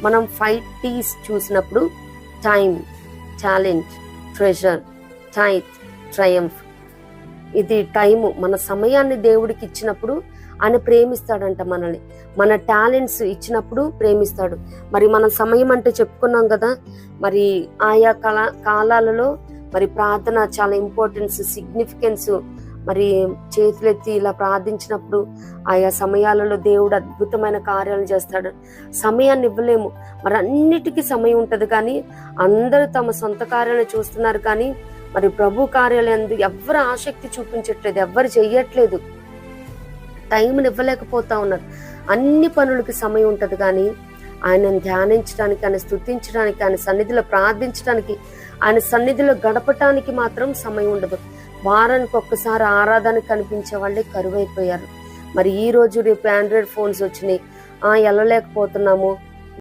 మనం 5 T's చూసినప్పుడు time, talent, treasure, tithe, Triumph. ఇది టైము, మన సమయాన్ని దేవుడికి ఇచ్చినప్పుడు ఆయన ప్రేమిస్తాడంట మనల్ని. మన టాలెంట్స్ ఇచ్చినప్పుడు ప్రేమిస్తాడు. మరి మన సమయం అంటే చెప్పుకున్నాం కదా, మరి ఆయా కాలాలలో మరి ప్రార్థన చాలా ఇంపార్టెన్స్, సిగ్నిఫికెన్స్. మరి చేతులెత్తి ఇలా ప్రార్థించినప్పుడు ఆయా సమయాలలో దేవుడు అద్భుతమైన కార్యాలు చేస్తాడు. సమయాన్ని ఇవ్వలేము, మరి అన్నిటికీ సమయం ఉంటుంది, కానీ అందరూ తమ సొంత కార్యాలను చూస్తున్నారు, కానీ మరి ప్రభు కార్యాలయందు ఎవరు ఆసక్తి చూపించట్లేదు, ఎవరు చెయ్యట్లేదు, టైంని ఇవ్వలేకపోతా ఉన్నారు. అన్ని పనులకి సమయం ఉంటుంది, కానీ ఆయనను ధ్యానించడానికి, ఆయన స్తుతించడానికి, ఆయన సన్నిధిలో ప్రార్థించడానికి, ఆయన సన్నిధిలో గడపటానికి మాత్రం సమయం ఉండదు. వారానికి ఒక్కసారి ఆరాధన కనిపించే వాళ్ళే కరువైపోయారు. మరి ఈ రోజు రేపు ఆండ్రాయిడ్ ఫోన్స్ వచ్చినాయి, వెళ్ళలేకపోతున్నాము,